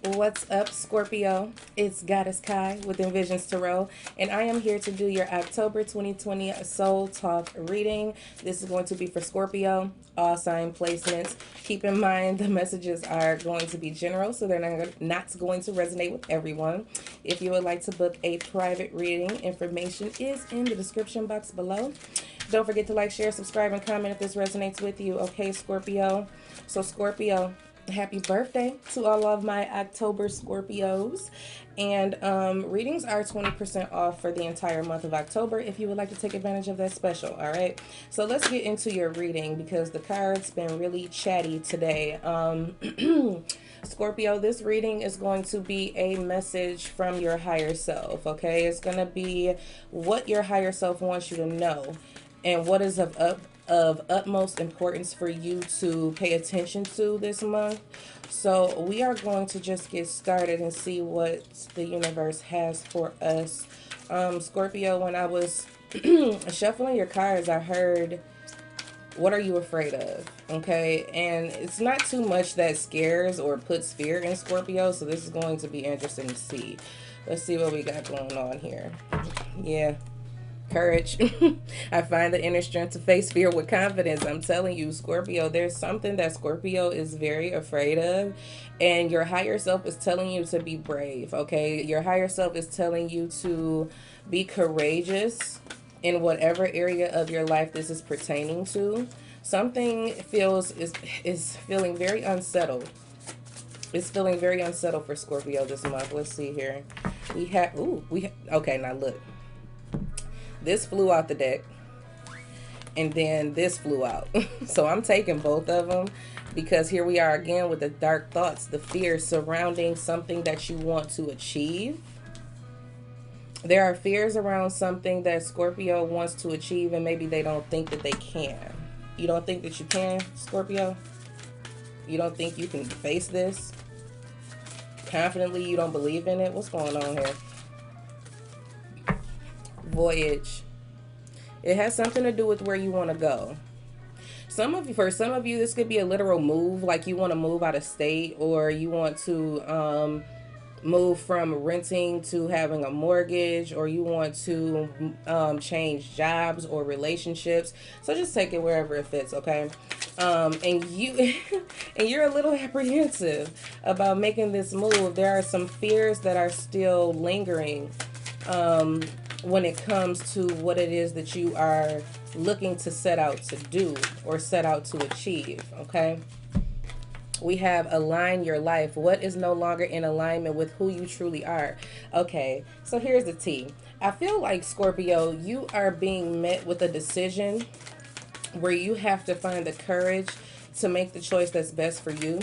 What's up, Scorpio? It's Goddess Kai with Envisions Tarot, and I am here to do your October 2020 Soul Talk reading. This is going to be for Scorpio, all sign placements. Keep in mind the messages are going to be general, so they're not going to resonate with everyone. If you would like to book a private reading, information is in the description box below. Don't forget to like, share, subscribe, and comment if this resonates with you. Okay, Scorpio? So, Scorpio, happy birthday to all of my October Scorpios. And readings are 20% off for the entire month of October if you would like to take advantage of that special. All right, so let's get into your reading because the card's been really chatty today. Scorpio, this reading is going to be a message from your higher self. Okay, it's going to be what your higher self wants you to know and what is of utmost importance for you to pay attention to this month. So we are going to just get started and see what the universe has for us. Scorpio, when I was shuffling your cards, I heard, what are you afraid of? Okay, and it's not too much that scares or puts fear in Scorpio, so this is going to be interesting to see. Let's see what we got going on here. Yeah, courage. I find the inner strength to face fear with confidence. I'm telling you, Scorpio, there's something that Scorpio is very afraid of, and your higher self is telling you to be brave. Okay, your higher self is telling you to be courageous in whatever area of your life this is pertaining to. Something is feeling very unsettled. It's feeling very unsettled for Scorpio this month. Let's see here. Okay, now look. This flew out the deck, and then this flew out. So I'm taking both of them because here we are again with the dark thoughts, the fear surrounding something that you want to achieve. There are fears around something that Scorpio wants to achieve, and maybe they don't think that they can. You don't think that you can, Scorpio? You don't think you can face this confidently? You don't believe in it? What's going on here? Voyage. It has something to do with where you want to go. For some of you, this could be a literal move, like you want to move out of state, or you want to move from renting to having a mortgage, or you want to change jobs or relationships. So just take it wherever it fits, okay? And you and you're a little apprehensive about making this move. There are some fears that are still lingering when it comes to what it is that you are looking to set out to do or set out to achieve, okay? We have align your life. What is no longer in alignment with who you truly are? Okay, so here's the tea. I feel like, Scorpio, you are being met with a decision where you have to find the courage to make the choice that's best for you.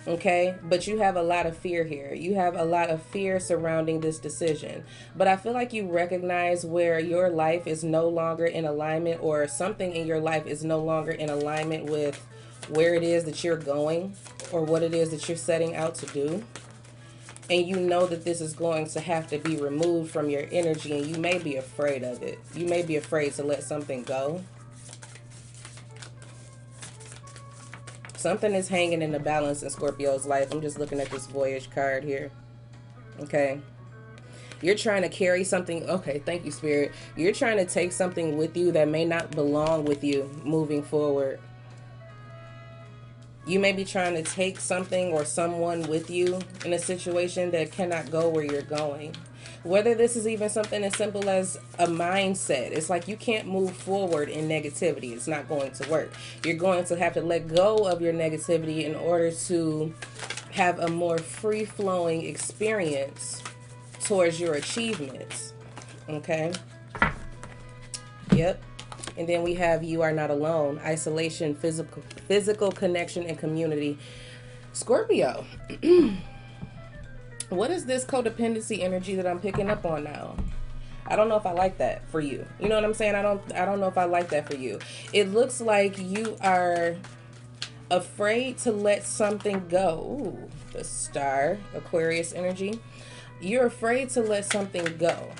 Okay, but you have a lot of fear here. You have a lot of fear surrounding this decision. But I feel like you recognize where your life is no longer in alignment, or something in your life is no longer in alignment with where it is that you're going or what it is that you're setting out to do. And you know that this is going to have to be removed from your energy, and you may be afraid of it. You may be afraid to let something go. Something is hanging in the balance in Scorpio's life. I'm just looking at this Voyage card here. Okay. You're trying to carry something. Okay, thank you, Spirit. You're trying to take something with you that may not belong with you moving forward. You may be trying to take something or someone with you in a situation that cannot go where you're going. Whether this is even something as simple as a mindset. It's like you can't move forward in negativity. It's not going to work. You're going to have to let go of your negativity in order to have a more free-flowing experience towards your achievements. Okay? Yep. And then we have you are not alone. Isolation, physical connection, and community. Scorpio. What is this codependency energy that I'm picking up on now? I don't know if I like that for you. You know what I'm saying? I don't know if I like that for you. It looks like you are afraid to let something go. Ooh, the Star, Aquarius energy. You're afraid to let something go.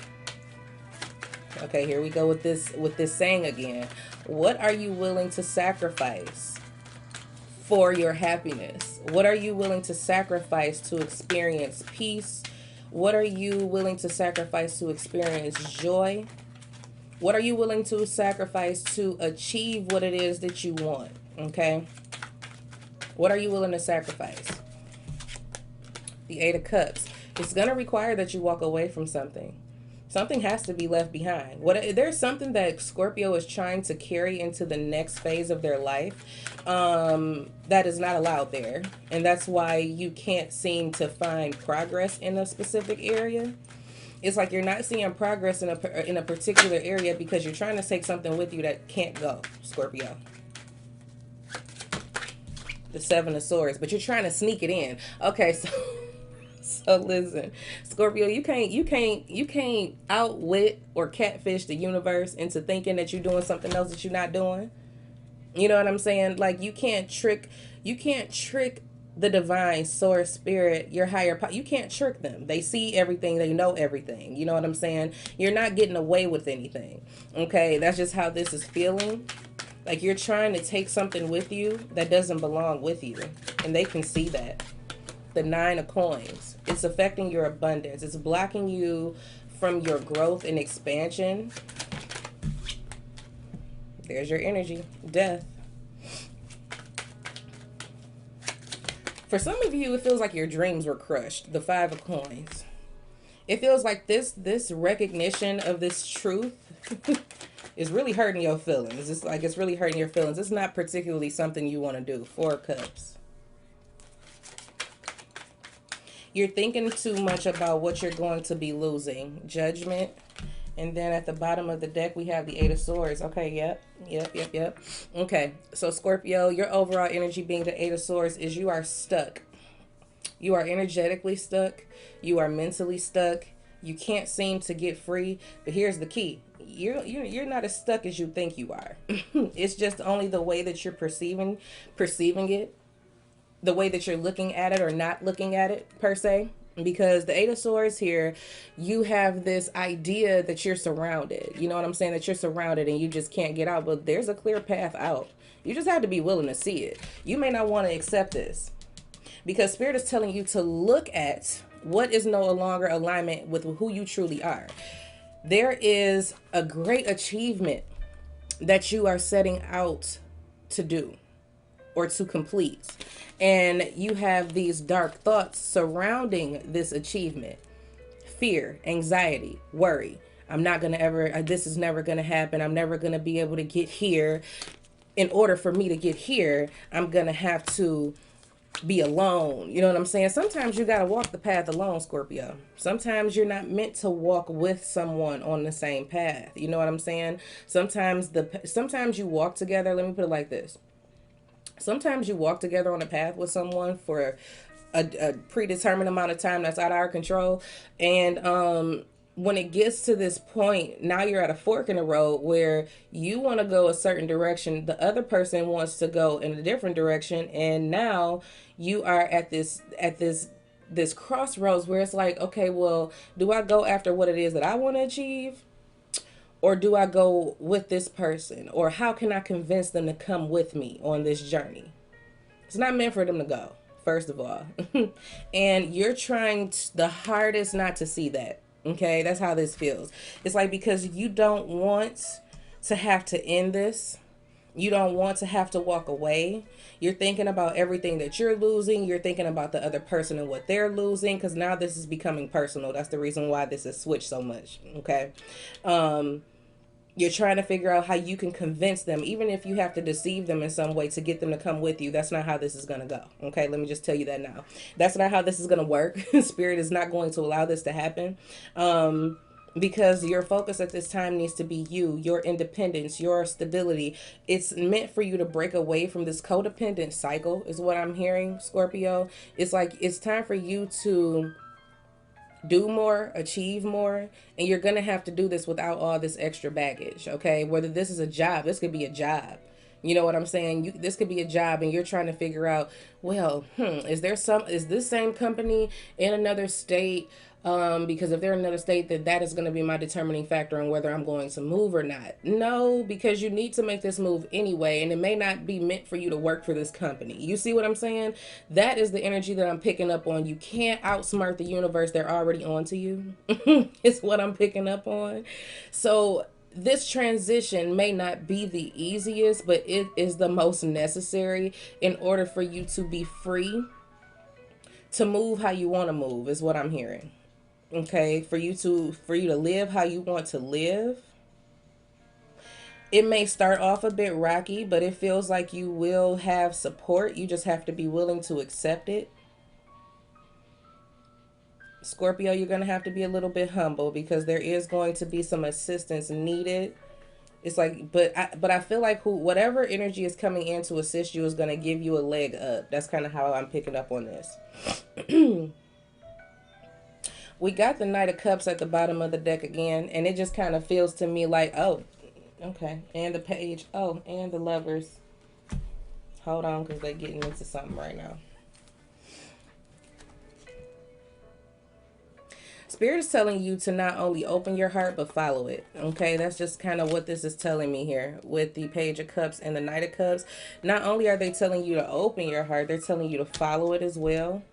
Okay, here we go with this saying again. What are you willing to sacrifice for your happiness? What are you willing to sacrifice to experience peace? What are you willing to sacrifice to experience joy? What are you willing to sacrifice to achieve what it is that you want? Okay. What are you willing to sacrifice? The Eight of Cups. It's going to require that you walk away from something. Something has to be left behind. There's something that Scorpio is trying to carry into the next phase of their life that is not allowed there. And that's why you can't seem to find progress in a specific area. It's like you're not seeing progress in a particular area because you're trying to take something with you that can't go, Scorpio. The Seven of Swords, but you're trying to sneak it in. Okay, so listen, Scorpio, you can't outwit or catfish the universe into thinking that you're doing something else that you're not doing. You know what I'm saying? Like you can't trick the divine source spirit, your higher power. You can't trick them. They see everything, they know everything. You know what I'm saying? You're not getting away with anything. Okay, that's just how this is feeling. Like you're trying to take something with you that doesn't belong with you. And they can see that. The Nine of Coins. It's affecting your abundance. It's blocking you from your growth and expansion. There's your energy. Death. For some of you, it feels like your dreams were crushed. The Five of Coins. It feels like this recognition of this truth is really hurting your feelings. It's like it's really hurting your feelings. It's not particularly something you want to do. Four of Cups. You're thinking too much about what you're going to be losing. Judgment. And then at the bottom of the deck, we have the Eight of Swords. Okay, yep. Okay, so Scorpio, your overall energy being the Eight of Swords is you are stuck. You are energetically stuck. You are mentally stuck. You can't seem to get free. But here's the key. You're not as stuck as you think you are. It's just only the way that you're perceiving it. The way that you're looking at it or not looking at it, per se. Because the Eight of Swords here, you have this idea that you're surrounded. You know what I'm saying? That you're surrounded and you just can't get out. But there's a clear path out. You just have to be willing to see it. You may not want to accept this. Because Spirit is telling you to look at what is no longer alignment with who you truly are. There is a great achievement that you are setting out to do or to complete. And you have these dark thoughts surrounding this achievement. Fear, anxiety, worry. I'm not going to ever, this is never going to happen. I'm never going to be able to get here. In order for me to get here, I'm going to have to be alone. You know what I'm saying? Sometimes you got to walk the path alone, Scorpio. Sometimes you're not meant to walk with someone on the same path. You know what I'm saying? Sometimes you walk together. Let me put it like this. Sometimes you walk together on a path with someone for a predetermined amount of time that's out of our control. And when it gets to this point, now you're at a fork in the road where you want to go a certain direction. The other person wants to go in a different direction. And now you are at this crossroads where it's like, okay, well, do I go after what it is that I want to achieve? Or do I go with this person? Or how can I convince them to come with me on this journey? It's not meant for them to go, first of all. And you're trying the hardest not to see that. Okay, that's how this feels. It's like because you don't want to have to end this. You don't want to have to walk away. You're thinking about everything that you're losing. You're thinking about the other person and what they're losing. Because now this is becoming personal. That's the reason why this has switched so much. Okay. You're trying to figure out how you can convince them, even if you have to deceive them in some way to get them to come with you. That's not how this is going to go. Okay, let me just tell you that now. That's not how this is going to work. Spirit is not going to allow this to happen. Because your focus at this time needs to be you, your independence, your stability. It's meant for you to break away from this codependent cycle is what I'm hearing, Scorpio. It's like it's time for you to do more, achieve more, and you're gonna have to do this without all this extra baggage. Okay, whether this is a job, this could be a job. You know what I'm saying? This could be a job and you're trying to figure out, well, is this same company in another state? Because if they're in another state, then that is going to be my determining factor on whether I'm going to move or not. No, because you need to make this move anyway, and it may not be meant for you to work for this company. You see what I'm saying? That is the energy that I'm picking up on. You can't outsmart the universe. They're already on to you. It's what I'm picking up on. So this transition may not be the easiest, but it is the most necessary in order for you to be free to move how you want to move, is what I'm hearing. Okay, for you to live how you want to live. It may start off a bit rocky, but it feels like you will have support. You just have to be willing to accept it. Scorpio, you're going to have to be a little bit humble because there is going to be some assistance needed. It's like, but I feel like whatever energy is coming in to assist you is going to give you a leg up. That's kind of how I'm picking up on this. We got the Knight of Cups at the bottom of the deck again, and it just kind of feels to me like, oh, okay, and the Page, oh, and the Lovers. Hold on, because they're getting into something right now. Spirit is telling you to not only open your heart, but follow it. Okay, that's just kind of what this is telling me here with the Page of Cups and the Knight of Cups. Not only are they telling you to open your heart, they're telling you to follow it as well.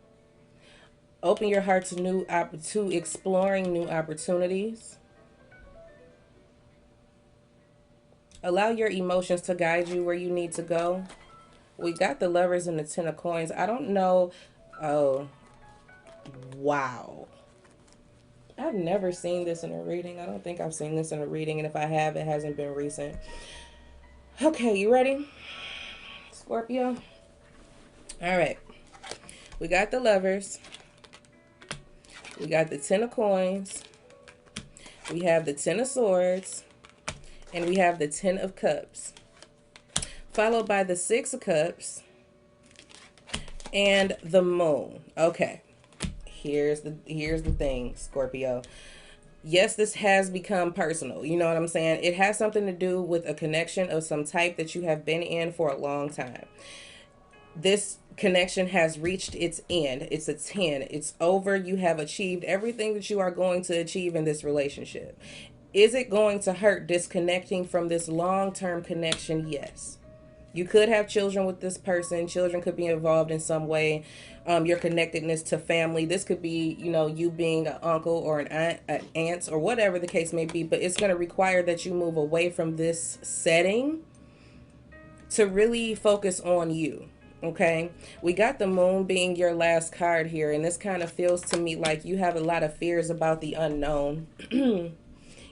Open your heart to exploring new opportunities. Allow your emotions to guide you where you need to go. We got the Lovers and the Ten of Coins. I don't know. Oh, wow. I've never seen this in a reading. I don't think I've seen this in a reading. And if I have, it hasn't been recent. Okay, you ready? Scorpio? All right. We got the Lovers. We got the Ten of Coins. We have the Ten of Swords. And we have the Ten of Cups. Followed by the Six of Cups. And the Moon. Okay. Here's the thing, Scorpio. Yes, this has become personal. You know what I'm saying? It has something to do with a connection of some type that you have been in for a long time. This connection has reached its end. It's a 10. It's over. You have achieved everything that you are going to achieve in this relationship. Is it going to hurt disconnecting from this long-term connection? Yes. You could have children with this person. Children could be involved in some way. Your connectedness to family. This could be, you being an uncle or an aunt or whatever the case may be. But it's going to require that you move away from this setting to really focus on you. Okay, we got the Moon being your last card here. And this kind of feels to me like you have a lot of fears about the unknown.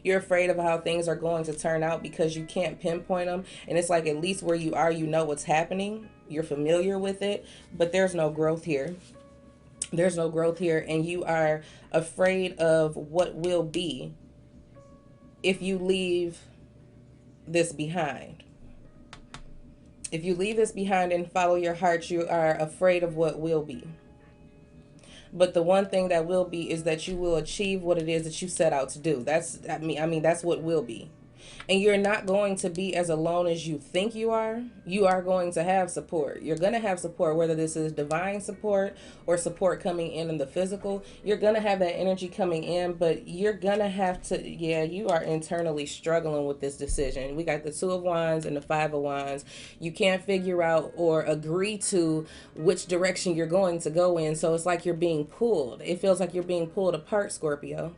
You're afraid of how things are going to turn out because you can't pinpoint them. And it's like at least where you are, you know what's happening. You're familiar with it, but there's no growth here. There's no growth here. And you are afraid of what will be if you leave this behind. If you leave this behind and follow your heart, you are afraid of what will be. But the one thing that will be is that you will achieve what it is that you set out to do. That's what will be. And you're not going to be as alone as you think you are. You are going to have support. You're going to have support, whether this is divine support or support coming in the physical. You're going to have that energy coming in, but you're going to have to, you are internally struggling with this decision. We got the Two of Wands and the Five of Wands. You can't figure out or agree to which direction you're going to go in. So it's like you're being pulled. It feels like you're being pulled apart, Scorpio.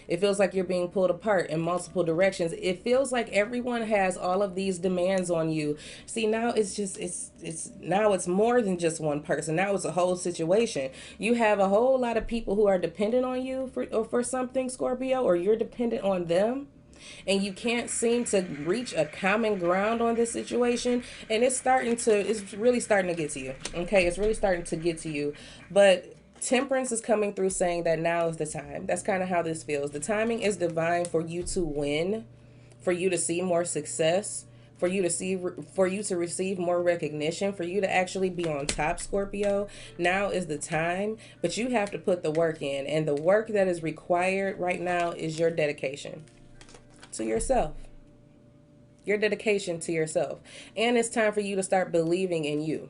It feels like you're being pulled apart in multiple directions. It feels like everyone has all of these demands on you. See, now it's more than just one person. Now it's a whole situation. You have a whole lot of people who are dependent on you for something, Scorpio, or you're dependent on them. And you can't seem to reach a common ground on this situation. And it's really starting to get to you. Okay, it's really starting to get to you. But Temperance is coming through saying that now is the time. That's kind of how this feels. The timing is divine for you to win, for you to see more success, for you to receive more recognition, for you to actually be on top, Scorpio. Now is the time, but you have to put the work in. And the work that is required right now is your dedication to yourself. your dedication to yourself. And it's time for you to start believing in you.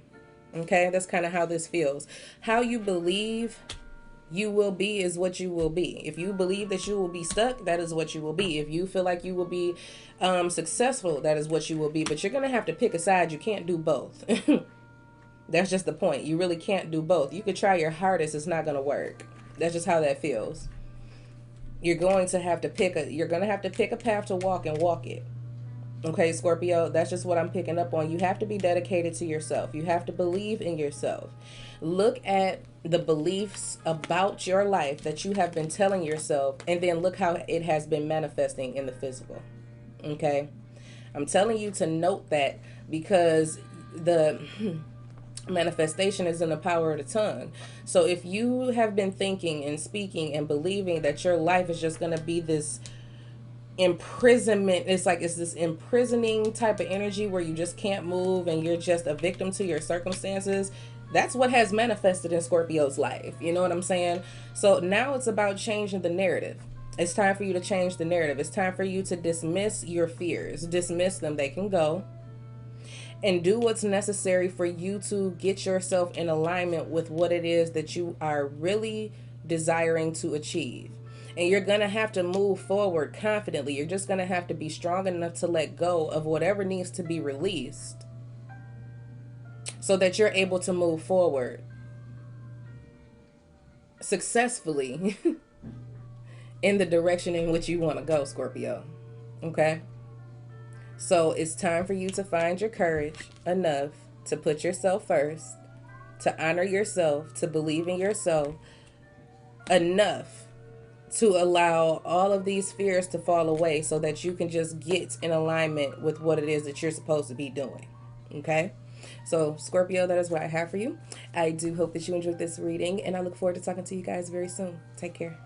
Okay, that's kind of how this feels. How you believe you will be is what you will be. If you believe that you will be stuck, that is what you will be. If you feel like you will be successful, that is what you will be. But you're going to have to pick a side. You can't do both. That's just the point. You really can't do both. You could try your hardest. It's not going to work. That's just how that feels. You're going to have to pick a path to walk and walk it. Okay, Scorpio, that's just what I'm picking up on. You have to be dedicated to yourself. You have to believe in yourself. Look at the beliefs about your life that you have been telling yourself, and then look how it has been manifesting in the physical. Okay? I'm telling you to note that, because the manifestation is in the power of the tongue. So if you have been thinking and speaking and believing that your life is just going to be this imprisonment, it's this imprisoning type of energy where you just can't move and you're just a victim to your circumstances, that's what has manifested in Scorpio's life. You know what I'm saying? So now it's about changing the narrative. It's time for you to change the narrative. It's time for you to dismiss your fears. Dismiss them. They can go. And do what's necessary for you to get yourself in alignment with what it is that you are really desiring to achieve. And you're going to have to move forward confidently. You're just going to have to be strong enough to let go of whatever needs to be released so that you're able to move forward successfully in the direction in which you want to go, Scorpio. Okay? So it's time for you to find your courage enough to put yourself first, to honor yourself, to believe in yourself enough to allow all of these fears to fall away so that you can just get in alignment with what it is that you're supposed to be doing. Okay? So, Scorpio, that is what I have for you. I do hope that you enjoyed this reading, and I look forward to talking to you guys very soon. Take care.